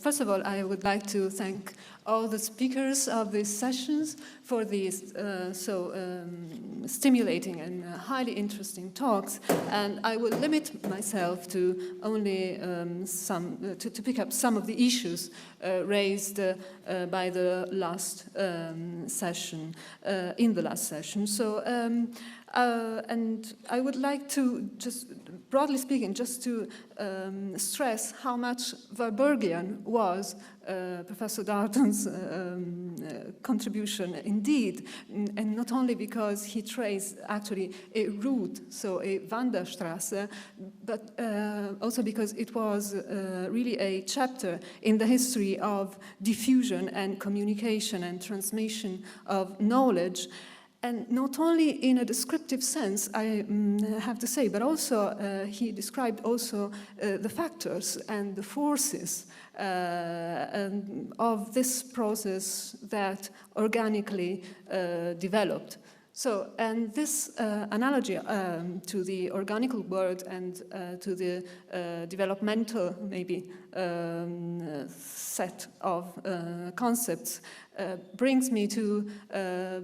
First of all, I would like to thank all the speakers of these sessions for these stimulating and highly interesting talks. And I will limit myself to only to pick up some of the issues raised by the last session, in the last session. So, and I would like to just, broadly speaking, just to stress how much Warburgian was Professor Darton's contribution indeed, and not only because he traced actually a route, so a Wanderstrasse, but also because it was really a chapter in the history of diffusion and communication and transmission of knowledge. And not only in a descriptive sense, I have to say, but also he described also the factors and the forces of this process that organically developed. So, and this analogy to the organic world and to the developmental, maybe, set of concepts brings me to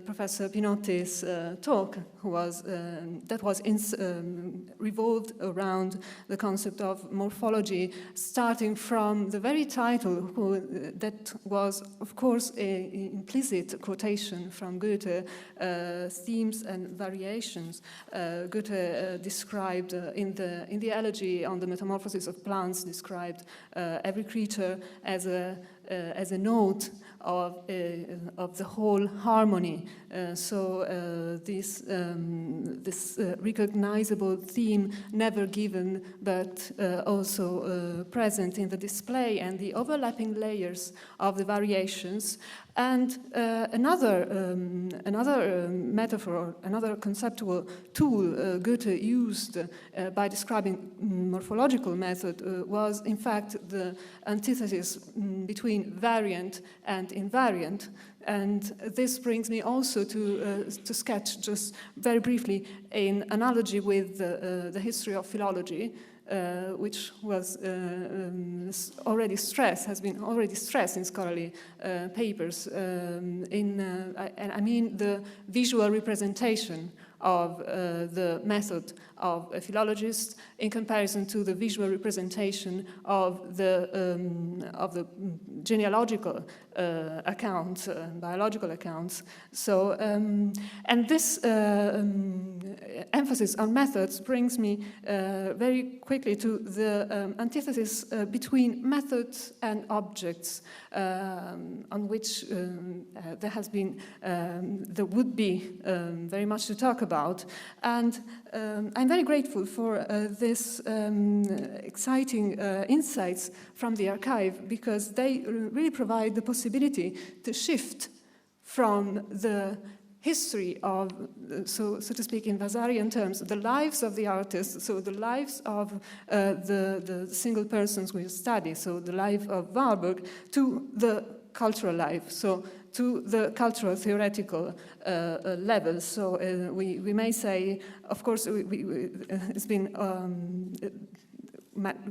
Professor Pinotti's talk, that was revolved around the concept of morphology, starting from the very title, that was, of course, an implicit quotation from Goethe, Themes and Variations. Goethe described in the elegy on the metamorphosis of plants, described every creature as a note of the whole harmony. This recognizable theme, never given, but also present in the display, and the overlapping layers of the variations. And another metaphor, another conceptual tool Goethe used by describing morphological method was, in fact, the antithesis between variant and invariant. And this brings me also to sketch, just very briefly, an analogy with the history of philology, which was already stressed, has been already stressed in scholarly papers. I mean the visual representation of the method of a philologist in comparison to the visual representation of the genealogical accounts, biological accounts. So, and this emphasis on methods brings me very quickly to the antithesis between methods and objects, on which there has been, there would be very much to talk about. And I'm very grateful for this exciting insights from the archive, because they really provide the possibility to shift from the history of, so to speak in Vasarian terms, the lives of the artists, so the lives of the single persons we study, so the life of Warburg, to the cultural life, so to the cultural theoretical level. So we may say, of course, it's been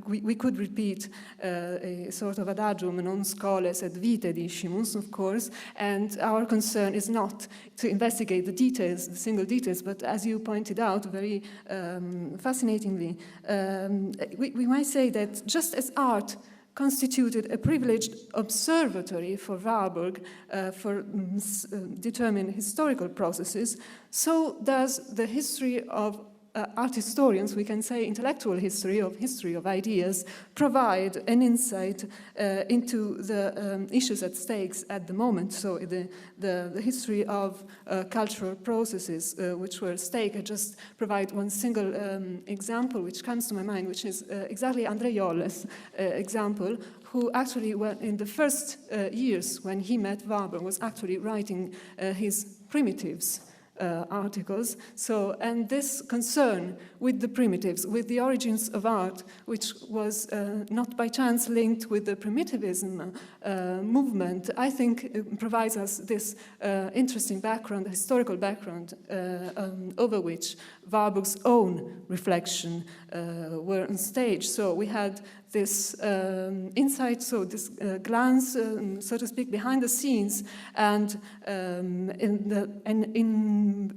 we could repeat a sort of adagium, non scoles et vitae discimus, of course, and our concern is not to investigate the details, the single details, but as you pointed out very fascinatingly, we might say that just as art constituted a privileged observatory for Warburg for determined historical processes, so does the history of art historians, we can say intellectual history of ideas, provide an insight into the issues at stakes at the moment. So the history of cultural processes which were at stake. I just provide one single example which comes to my mind, which is exactly André Jolle's example, who actually, in the first years when he met Warburg, was actually writing his primitives articles. So, and this concern with the primitives, with the origins of art, which was not by chance linked with the primitivism movement, I think provides us this interesting background, historical background, over which Warburg's own reflection were on stage. So we had this insight, so this glance, so to speak, behind the scenes, and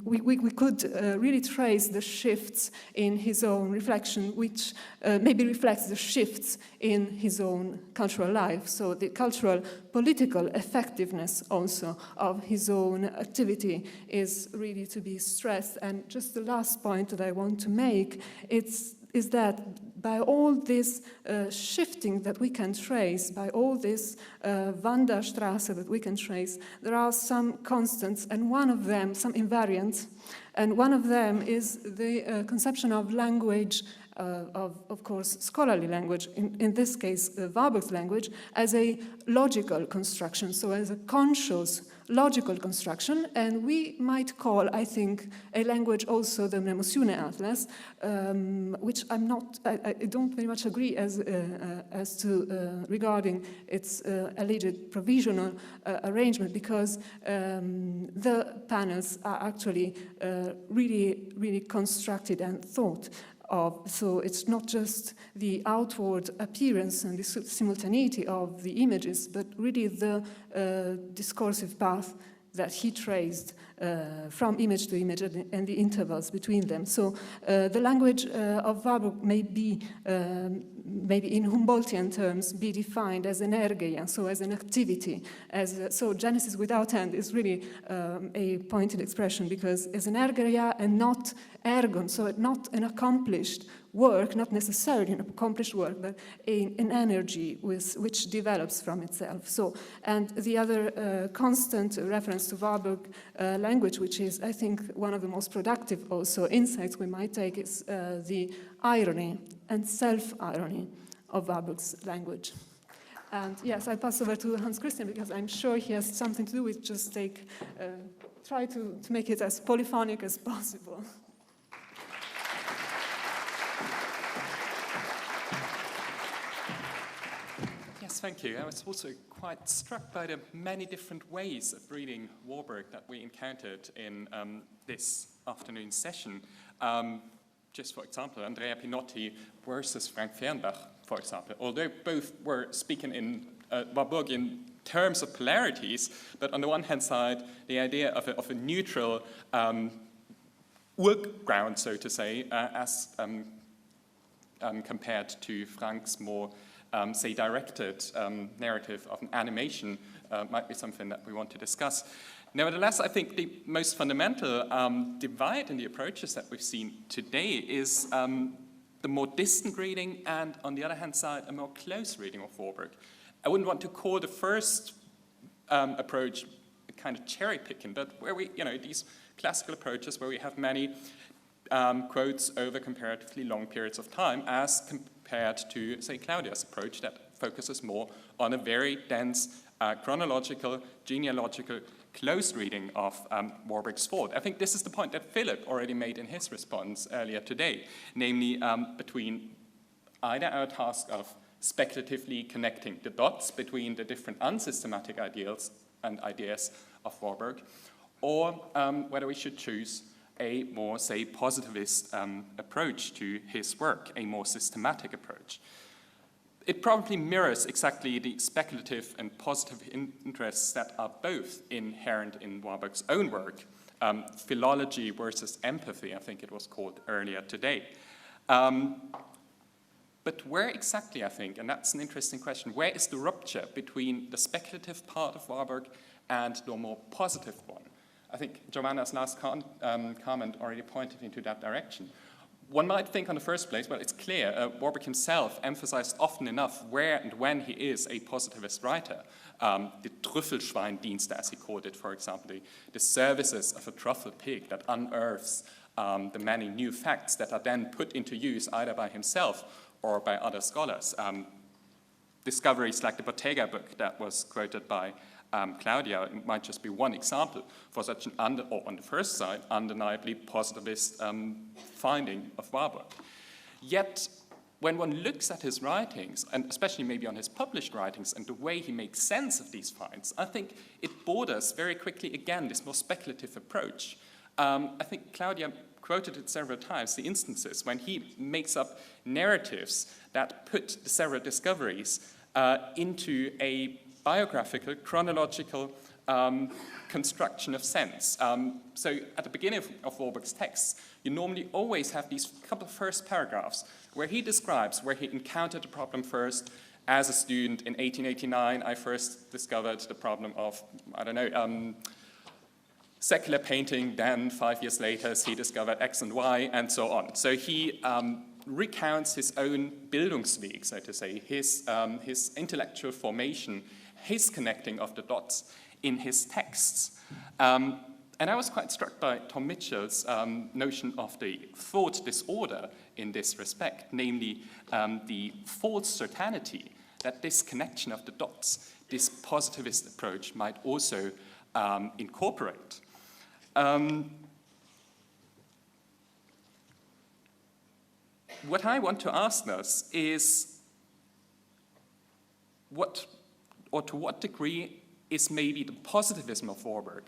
we could really trace the shifts in his own reflection, which maybe reflects the shifts in his own cultural life. So the cultural, political effectiveness also of his own activity is really to be stressed. And just the last point that I want to make, is that by all this shifting that we can trace, by all this Wanderstraße that we can trace, there are some constants, and one of them, some invariants, and one of them is the conception of language, of course, scholarly language, in this case, Warburg's language, as a logical construction, so as a conscious logical construction, and we might call, I think, a language also the Mnemosyne Atlas, which I don't very much agree as to regarding its alleged provisional arrangement, because the panels are actually really, really constructed and thought of. So it's not just the outward appearance and the simultaneity of the images, but really the discursive path that he traced from image to image and the intervals between them. So the language of Warburg may be, maybe in Humboldtian terms, be defined as an ergeia, so as an activity. So Genesis without end is really a pointed expression, because it's an ergeia and not ergon, so not an accomplished work, not necessarily an accomplished work, but an energy which develops from itself. So, and the other constant reference to Warburg language, which is, I think, one of the most productive also insights we might take, is the irony and self-irony of Warburg's language. And yes, I pass over to Hans Christian, because I'm sure he has something to do with just try to make it as polyphonic as possible. Yes, thank you. I was also quite struck by the many different ways of reading Warburg that we encountered in this afternoon session. Just for example, Andrea Pinotti versus Frank Fernbach, for example. Although both were speaking in Warburg in terms of polarities, but on the one hand side, the idea of a neutral work ground, so to say, as compared to Frank's more say, directed narrative of an animation might be something that we want to discuss. Nevertheless, I think the most fundamental divide in the approaches that we've seen today is the more distant reading and, on the other hand side, a more close reading of Warburg. I wouldn't want to call the first approach a kind of cherry picking, but where we, these classical approaches where we have many quotes over comparatively long periods of time as compared to, say, Claudia's approach that focuses more on a very dense chronological, genealogical, close reading of Warburg's thought. I think this is the point that Philip already made in his response earlier today, namely between either our task of speculatively connecting the dots between the different unsystematic ideals and ideas of Warburg, or whether we should choose a more, say, positivist approach to his work, a more systematic approach. It probably mirrors exactly the speculative and positive interests that are both inherent in Warburg's own work, philology versus empathy, I think it was called earlier today. But where exactly, I think, and that's an interesting question, where is the rupture between the speculative part of Warburg and the more positive one? I think Giovanna's last comment already pointed into that direction. One might think on the first place, well, it's clear, Warburg himself emphasized often enough where and when he is a positivist writer. The Trüffelschweindienst, as he called it, for example, the services of a truffle pig that unearths the many new facts that are then put into use either by himself or by other scholars. Discoveries like the Bottega book that was quoted by Claudia might just be one example for such an, on the first side, undeniably positivist finding of Warburg. Yet, when one looks at his writings, and especially maybe on his published writings and the way he makes sense of these finds, I think it borders very quickly, again, this more speculative approach. I think Claudia quoted it several times, the instances when he makes up narratives that put the several discoveries into a biographical, chronological construction of sense. So at the beginning of Warburg's texts, you normally always have these couple of first paragraphs where he describes where he encountered the problem first. As a student in 1889, I first discovered the problem of, I don't know, secular painting. Then 5 years later, he discovered X and Y, and so on. So he recounts his own Bildungsweg, so to say, his intellectual formation, his connecting of the dots in his texts. And I was quite struck by Tom Mitchell's notion of the thought disorder in this respect, namely the false certainty that this connection of the dots, this positivist approach might also incorporate. What I want to ask us is to what degree is maybe the positivism of Warburg,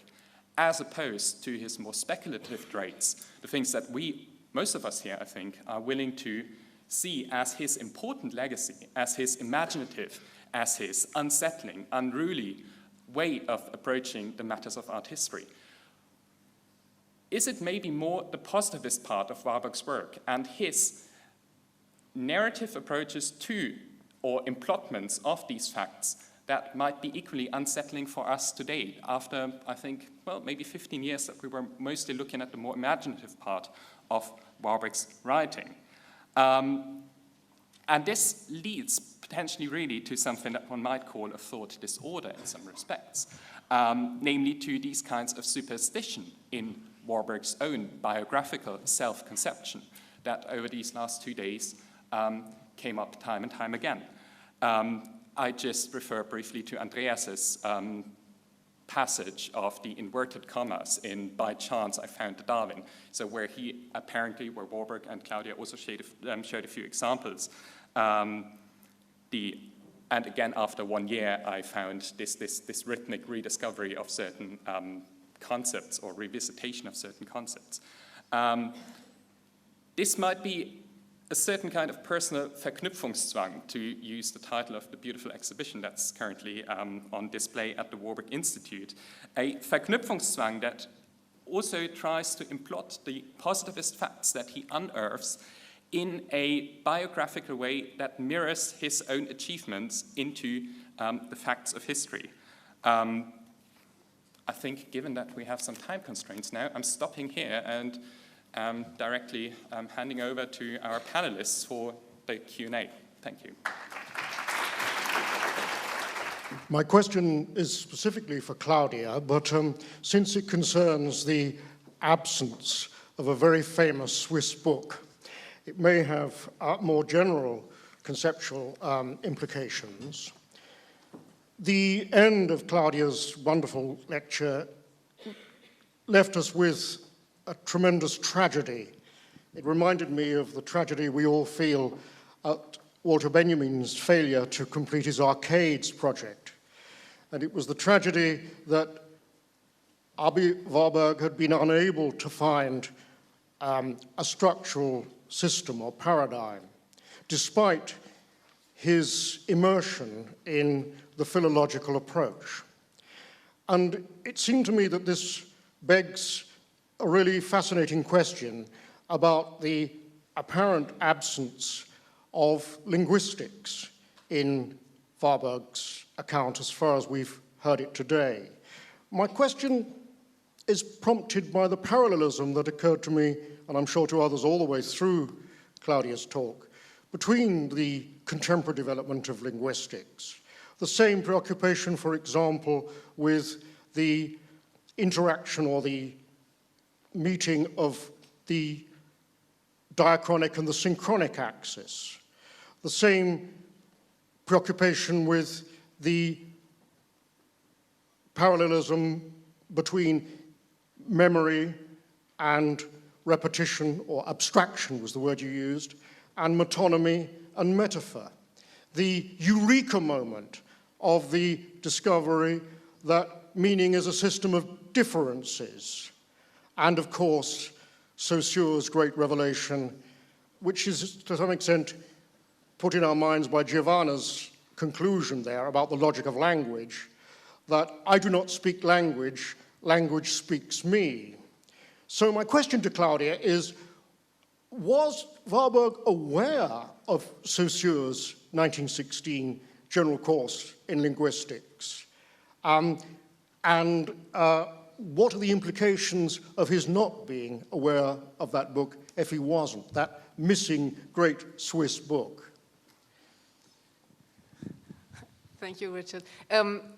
as opposed to his more speculative traits, the things that most of us here, I think, are willing to see as his important legacy, as his imaginative, as his unsettling, unruly way of approaching the matters of art history. Is it maybe more the positivist part of Warburg's work and his narrative approaches to, or implotments of these facts, that might be equally unsettling for us today after, I think, well, maybe 15 years that we were mostly looking at the more imaginative part of Warburg's writing? And this leads potentially really to something that one might call a thought disorder in some respects, namely to these kinds of superstition in Warburg's own biographical self-conception that over these last 2 days came up time and time again. I just refer briefly to Andreas's passage of the inverted commas in By Chance I Found the Darwin, so where Warburg and Claudia also showed a few examples. And again, after 1 year, I found this rhythmic rediscovery of certain concepts or revisitation of certain concepts. This might be a certain kind of personal Verknüpfungszwang, to use the title of the beautiful exhibition that's currently on display at the Warburg Institute. A Verknüpfungszwang that also tries to implot the positivist facts that he unearths in a biographical way that mirrors his own achievements into the facts of history. I think, given that we have some time constraints now, I'm stopping here and directly handing over to our panelists for the Q&A. Thank you. My question is specifically for Claudia, but since it concerns the absence of a very famous Swiss book, it may have more general conceptual implications. The end of Claudia's wonderful lecture left us with a tremendous tragedy. It reminded me of the tragedy we all feel at Walter Benjamin's failure to complete his Arcades project. And it was the tragedy that Aby Warburg had been unable to find a structural system or paradigm, despite his immersion in the philological approach. And it seemed to me that this begs a really fascinating question about the apparent absence of linguistics in Warburg's account as far as we've heard it today. My question is prompted by the parallelism that occurred to me, and I'm sure to others all the way through Claudia's talk, between the contemporary development of linguistics. The same preoccupation, for example, with the interaction or the meeting of the diachronic and the synchronic axis. The same preoccupation with the parallelism between memory and repetition, or abstraction was the word you used, and metonymy and metaphor. The eureka moment of the discovery that meaning is a system of differences, and of course, Saussure's great revelation, which is to some extent put in our minds by Giovanni's conclusion there about the logic of language, that I do not speak language, language speaks me. So my question to Claudia is, was Warburg aware of Saussure's 1916 general course in linguistics? And what are the implications of his not being aware of that book if he wasn't, that missing great Swiss book? Thank you, Richard.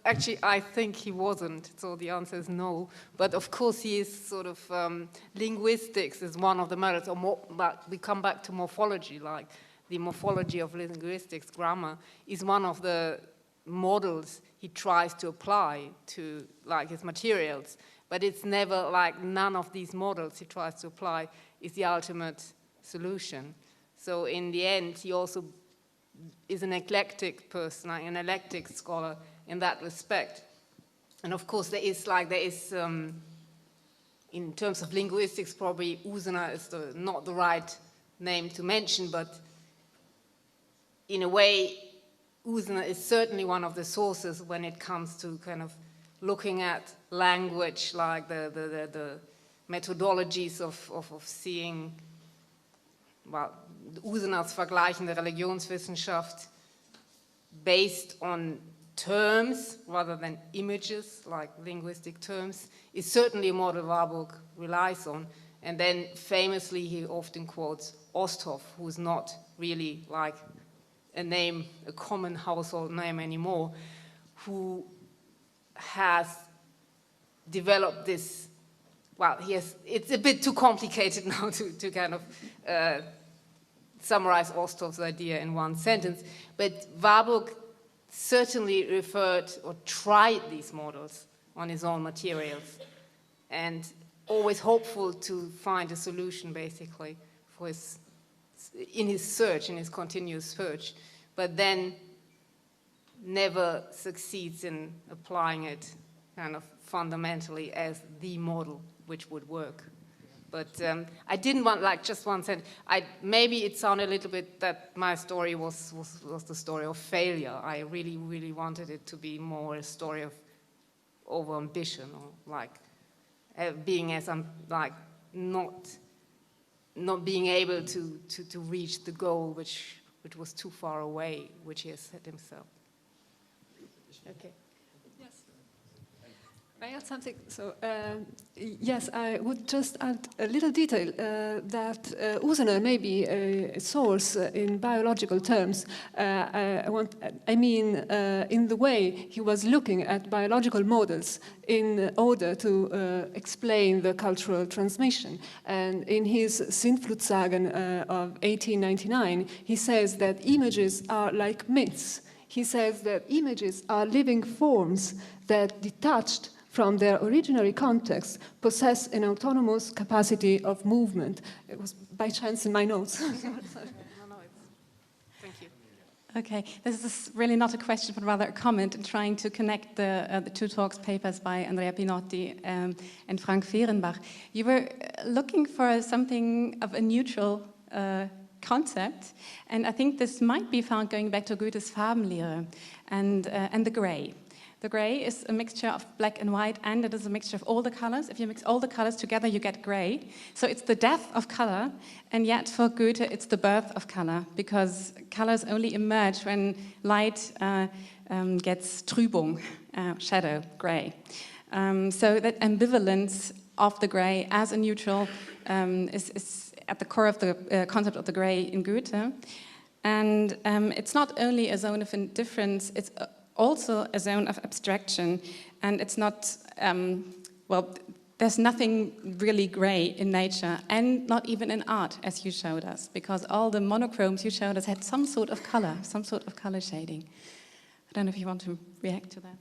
Actually, I think he wasn't, so the answer is no. But of course, he is sort of, linguistics is one of the methods, or more, but we come back to morphology, like the morphology of linguistics, grammar, is one of the models he tries to apply to, like, his materials. But it's never, like, none of these models he tries to apply is the ultimate solution. So in the end, he also is an eclectic person, like an eclectic scholar in that respect. And of course, there is, in terms of linguistics, probably Usener is not the right name to mention, but in a way, Usener is certainly one of the sources when it comes to kind of looking at language, like the methodologies of seeing, well, Useners vergleichende Religionswissenschaft based on terms rather than images, like linguistic terms, is certainly a model Warburg relies on. And then famously he often quotes Osthoff, who's not really like a name, a common household name anymore, who has developed this, well, it's a bit too complicated now to kind of summarize Osthoff's idea in one sentence, but Warburg certainly referred or tried these models on his own materials and always hopeful to find a solution basically for in his continuous search, but then never succeeds in applying it kind of fundamentally as the model which would work. But I didn't want, like, just one sentence. Maybe it sounded a little bit that my story was the story of failure. I really, really wanted it to be more a story of over-ambition, or like being as like not being able to reach the goal which was too far away, which he has set himself. Okay. May I add something? So, yes, I would just add a little detail that Usener may be a source in biological terms. I mean, in the way he was looking at biological models in order to explain the cultural transmission. And in his Sintflutsagen of 1899, he says that images are like myths. He says that images are living forms that, detached from their originary context, possess an autonomous capacity of movement. It was by chance in my notes. Thank you. Okay, this is really not a question, but rather a comment in trying to connect the two talks papers by Andrea Pinotti and Frank Fehrenbach. You were looking for something of a neutral concept, and I think this might be found going back to Goethe's Farbenlehre and the grey. The grey is a mixture of black and white, and it is a mixture of all the colors. If you mix all the colors together, you get grey. So it's the death of color, and yet for Goethe, it's the birth of color, because colors only emerge when light gets Trübung, shadow, grey. So that ambivalence of the grey as a neutral is at the core of the concept of the grey in Goethe. And it's not only a zone of indifference, it's also a zone of abstraction, and it's not, well, there's nothing really grey in nature, and not even in art, as you showed us, because all the monochromes you showed us had some sort of color shading. I don't know if you want to react to that.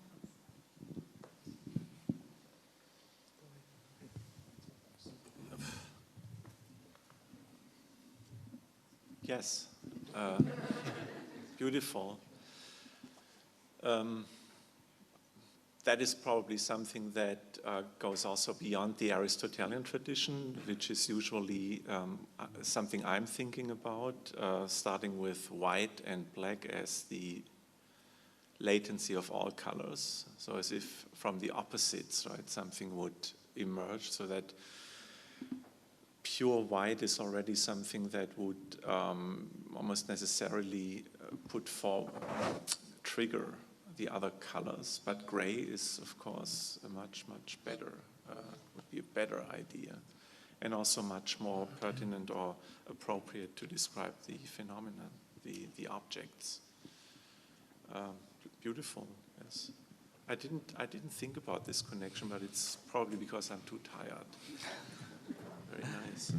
Yes, beautiful. that is probably something that goes also beyond the Aristotelian tradition, which is usually something I'm thinking about, starting with white and black as the latency of all colors. So as if from the opposites, right, something would emerge, so that pure white is already something that would almost necessarily trigger the other colors, but gray is, of course, a much better, would be a better idea, and also much more pertinent or appropriate to describe the phenomenon, the objects. Beautiful, yes. I didn't think about this connection, but it's probably because I'm too tired. Very nice.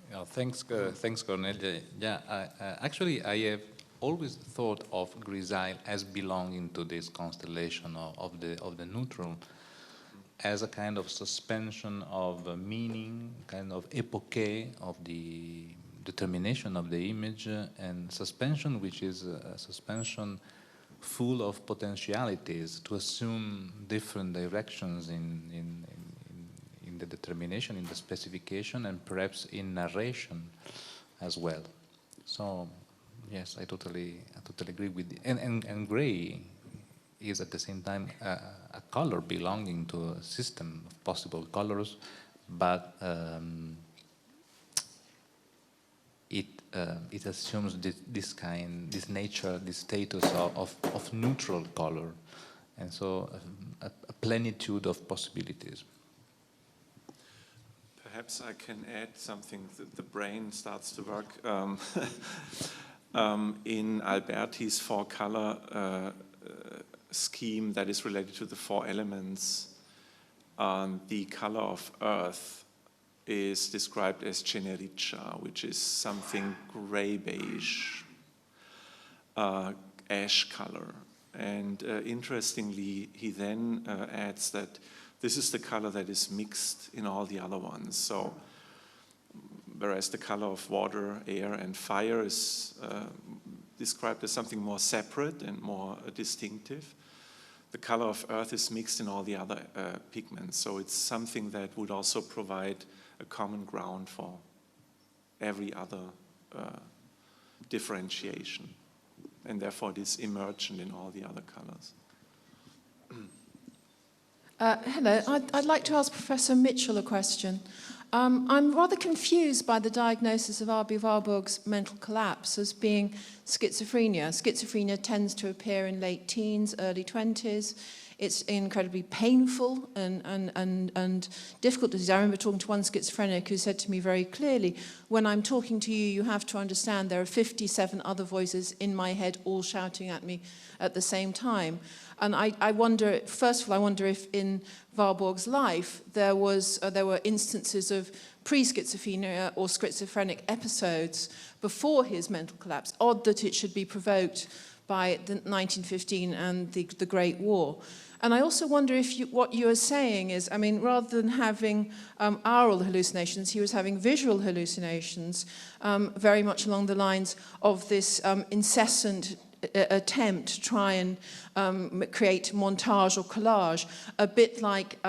Yeah, thanks, Cornelia. Yeah, actually, I have always thought of Grisaille as belonging to this constellation of the neutral, as a kind of suspension of meaning, kind of epoche of the determination of the image, and suspension which is a suspension full of potentialities to assume different directions in the determination, in the specification, and perhaps in narration as well. So yes, I totally agree with you. And gray is at the same time a color belonging to a system of possible colors, but it assumes this nature, this status of neutral color, and so a plenitude of possibilities. Perhaps I can add something that the brain starts to work. In Alberti's four-color scheme that is related to the four elements, the color of earth is described as cenericcia, which is something gray-beige, ash color. And interestingly, he then adds that this is the color that is mixed in all the other ones. So, whereas the color of water, air, and fire is described as something more separate and more distinctive, the color of earth is mixed in all the other pigments. So it's something that would also provide a common ground for every other differentiation. And therefore it is emergent in all the other colors. Hello, I'd like to ask Professor Mitchell a question. I'm rather confused by the diagnosis of Aby Warburg's mental collapse as being schizophrenia. Schizophrenia tends to appear in late teens, early 20s. It's incredibly painful and difficult disease. I remember talking to one schizophrenic who said to me very clearly, when I'm talking to you, you have to understand there are 57 other voices in my head all shouting at me at the same time. And I wonder, first of all, I wonder if in Warburg's life there were instances of pre-schizophrenia or schizophrenic episodes before his mental collapse. Odd that it should be provoked by the 1915 and the Great War. And I also wonder if what you are saying is, I mean, rather than having aural hallucinations, he was having visual hallucinations, very much along the lines of this incessant attempt to try and create montage or collage, a bit like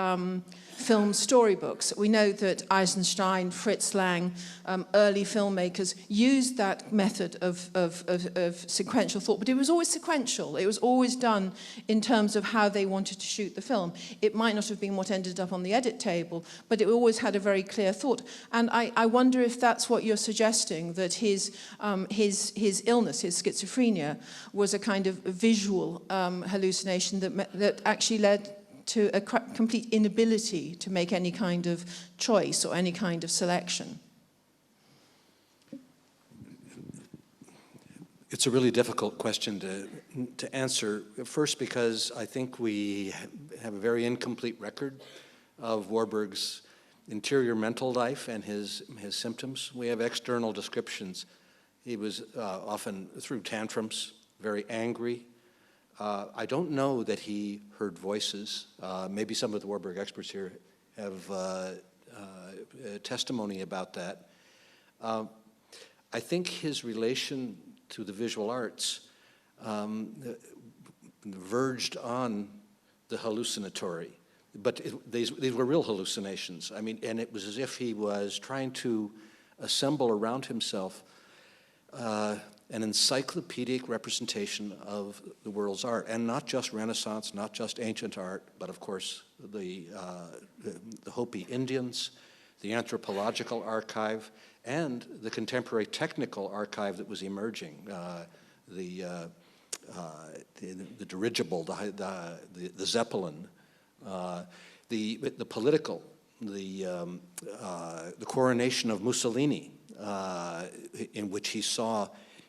film storybooks. We know that Eisenstein, Fritz Lang, early filmmakers used that method of sequential thought, but it was always sequential. It was always done in terms of how they wanted to shoot the film. It might not have been what ended up on the edit table, but it always had a very clear thought. And I wonder if that's what you're suggesting, that his illness, his schizophrenia, was a kind of visual hallucination that actually led to a complete inability to make any kind of choice or any kind of selection? It's a really difficult question to answer. First, because I think we have a very incomplete record of Warburg's interior mental life and his symptoms. We have external descriptions. He was often through tantrums, very angry. I don't know that he heard voices. Maybe some of the Warburg experts here have testimony about that. I think his relation to the visual arts verged on the hallucinatory. But these were real hallucinations. I mean, and it was as if he was trying to assemble around himself an encyclopedic representation of the world's art, and not just Renaissance, not just ancient art, but of course the Hopi Indians, the anthropological archive, and the contemporary technical archive that was emerging, the dirigible, the Zeppelin, the political, the coronation of Mussolini, in which he saw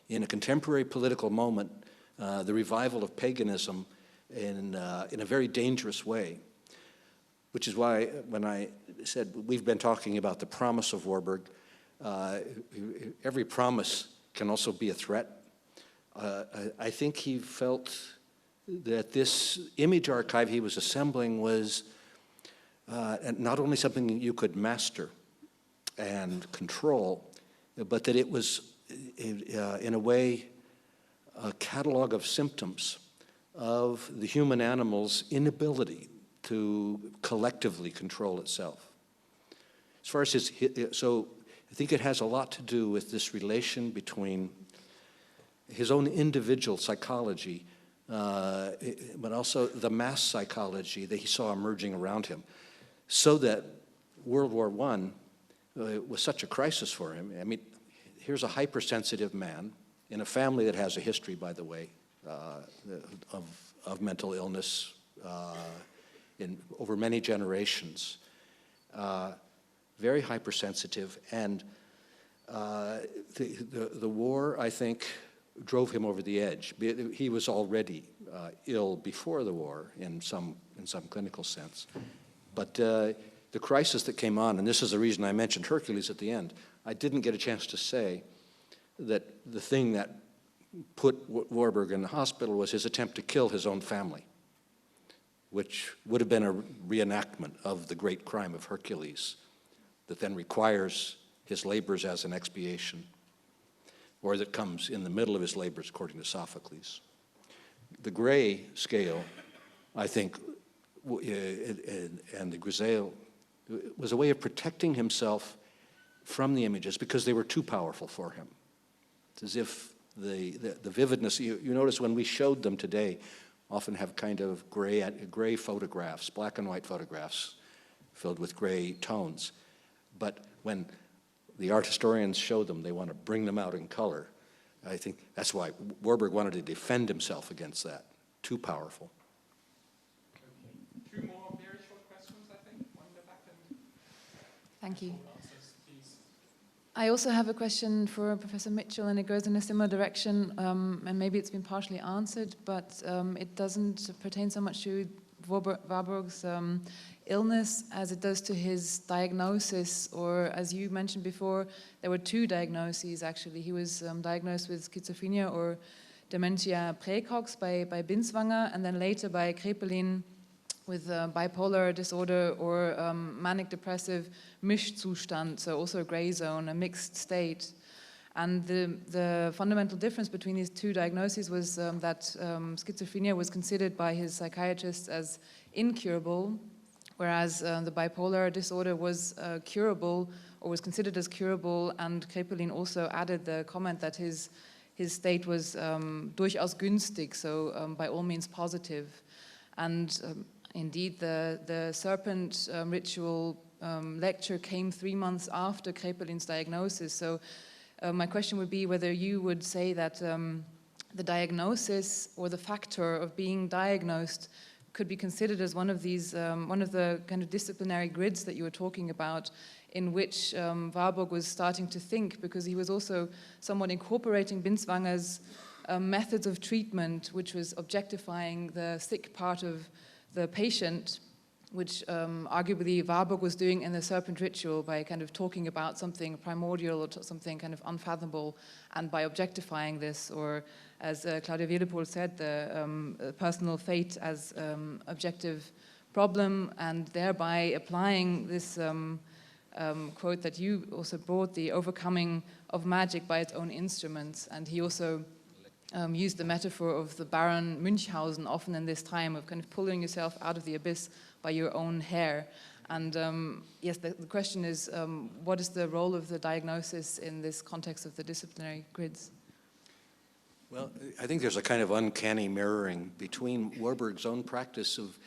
in a contemporary political moment the revival of paganism in a very dangerous way, which is why when I said we've been talking about the promise of Warburg, every promise can also be a threat. I think he felt that this image archive he was assembling was not only something you could master and control, but that it was, in a way, a catalog of symptoms of the human animal's inability to collectively control itself. As far as so I think it has a lot to do with this relation between his own individual psychology, but also the mass psychology that he saw emerging around him, so that World War I was such a crisis for him. I mean, here's a hypersensitive man in a family that has a history, by the way, of mental illness over many generations, very hypersensitive, and the war, I think, drove him over the edge. He was already ill before the war in some clinical sense, but the crisis that came on, and this is the reason I mentioned Hercules at the end, I didn't get a chance to say that the thing that put Warburg in the hospital was his attempt to kill his own family, which would have been a reenactment of the great crime of Hercules that then requires his labors as an expiation, or that comes in the middle of his labors, according to Sophocles. The gray scale, I think, and the grisaille was a way of protecting himself from the images because they were too powerful for him. It's as if the vividness, you notice when we showed them today, often have kind of gray photographs, black and white photographs filled with gray tones. But when the art historians show them, they want to bring them out in color. I think that's why Warburg wanted to defend himself against that. Too powerful. Two more very short questions, I think. One in the back and Thank you. answers, please. I also have a question for Professor Mitchell, and it goes in a similar direction, and maybe it's been partially answered, but it doesn't pertain so much to Warburg's illness as it does to his diagnosis, or as you mentioned before, there were two diagnoses actually. He was diagnosed with schizophrenia or dementia praecox by Binswanger, and then later by Kraepelin with bipolar disorder or manic depressive Mischzustand, so also a gray zone, a mixed state. And the fundamental difference between these two diagnoses was that schizophrenia was considered by his psychiatrists as incurable, whereas the bipolar disorder was curable, or was considered as curable, and Kraepelin also added the comment that his state was durchaus günstig, so by all means positive. And indeed, the serpent ritual lecture came 3 months after Kraepelin's diagnosis, so my question would be whether you would say that the diagnosis or the factor of being diagnosed could be considered as one of these, one of the kind of disciplinary grids that you were talking about, in which Warburg was starting to think, because he was also somewhat incorporating Binswanger's methods of treatment, which was objectifying the sick part of the patient, which arguably Warburg was doing in the serpent ritual by kind of talking about something primordial or something kind of unfathomable, and by objectifying this, or as Claudia Wiedepohl said, the personal fate as objective problem, and thereby applying this quote that you also brought, the overcoming of magic by its own instruments. And he also used the metaphor of the Baron Münchhausen often in this time of kind of pulling yourself out of the abyss by your own hair. And yes, the question is, what is the role of the diagnosis in this context of the disciplinary grids? Well, I think there's a kind of uncanny mirroring between Warburg's own practice of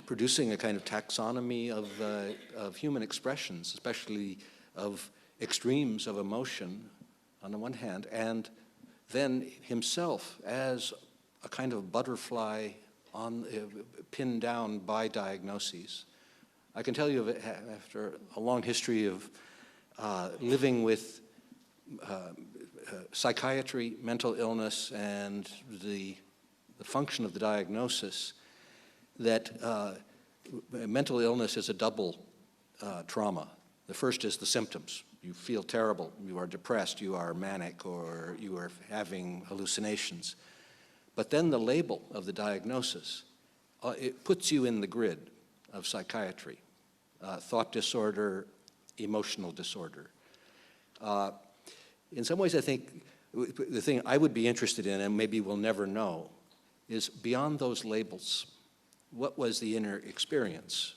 producing a kind of taxonomy of human expressions, especially of extremes of emotion on the one hand, and then himself as a kind of butterfly pinned down by diagnoses. I can tell you, after a long history of living with psychiatry, mental illness, and the function of the diagnosis, that mental illness is a double trauma. The first is the symptoms. You feel terrible, you are depressed, you are manic, or you are having hallucinations. But then the label of the diagnosis, it puts you in the grid of psychiatry, thought disorder, emotional disorder. In some ways, I think the thing I would be interested in, and maybe we'll never know, is beyond those labels, what was the inner experience?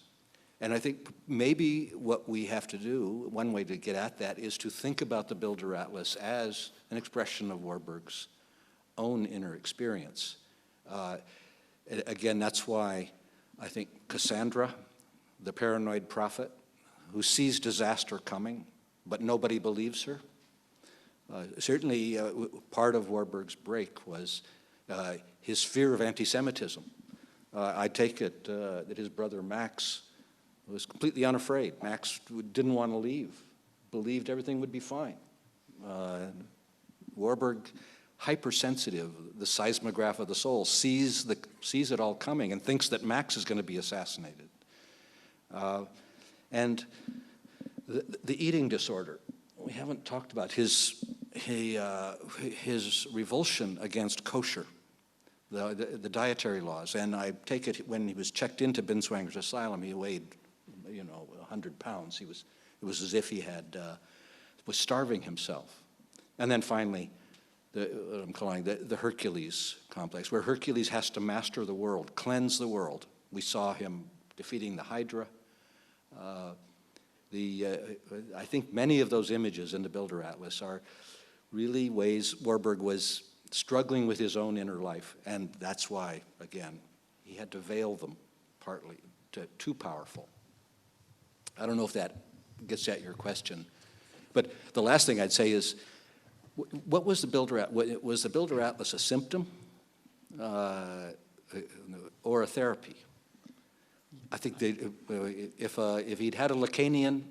And I think maybe what we have to do, one way to get at that, is to think about the Builder Atlas as an expression of Warburg's own inner experience. Again, that's why I think Cassandra, the paranoid prophet, who sees disaster coming, but nobody believes her. Certainly, part of Warburg's break was his fear of anti-Semitism. I take it that his brother Max was completely unafraid. Max didn't want to leave, believed everything would be fine. Warburg, hypersensitive, the seismograph of the soul, sees it all coming and thinks that Max is going to be assassinated. And the eating disorder, we haven't talked about his revulsion against kosher, the dietary laws. And I take it when he was checked into Binswanger's asylum, he weighed, 100 pounds. It was as if he was starving himself. And then finally, what I'm calling the Hercules complex, where Hercules has to master the world, cleanse the world. We saw him defeating the Hydra. I think many of those images in the Builder Atlas are really ways Warburg was struggling with his own inner life, and that's why, again, he had to veil them partly, too powerful. I don't know if that gets at your question, but the last thing I'd say is, what was the Builder Atlas? Was the Builder Atlas a symptom or a therapy? I think if he'd had a Lacanian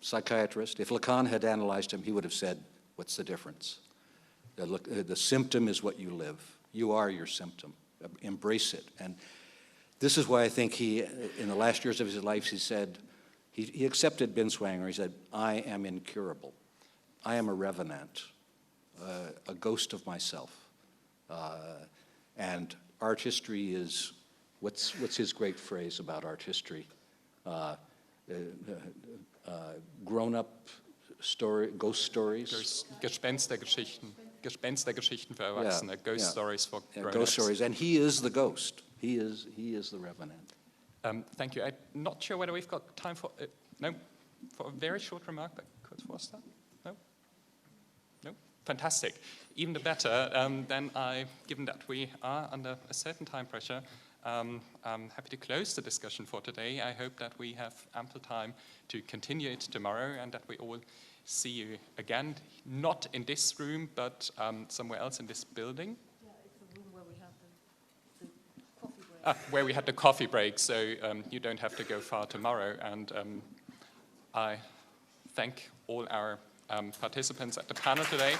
psychiatrist, if Lacan had analyzed him, he would have said, what's the difference? The symptom is what you live. You are your symptom. Embrace it. And this is why I think he, in the last years of his life, he said, he accepted Binswanger. He said, I am incurable. I am a revenant, a ghost of myself. And art history is, what's his great phrase about art history? Grown-up story, ghost stories. Gespenstergeschichten für Erwachsene, ghost stories for grown-ups. Ghost stories, and he is the ghost. He is the revenant. Thank you. I'm not sure whether we've got time for a very short remark by Kurt Forster. No? Fantastic. Even the better. Then given that we are under a certain time pressure, I'm happy to close the discussion for today. I hope that we have ample time to continue it tomorrow and that we all see you again, not in this room, but somewhere else in this building. Yeah, it's the room where we had the coffee break. Where we had the coffee break, so you don't have to go far tomorrow. And I thank all our participants at the panel today.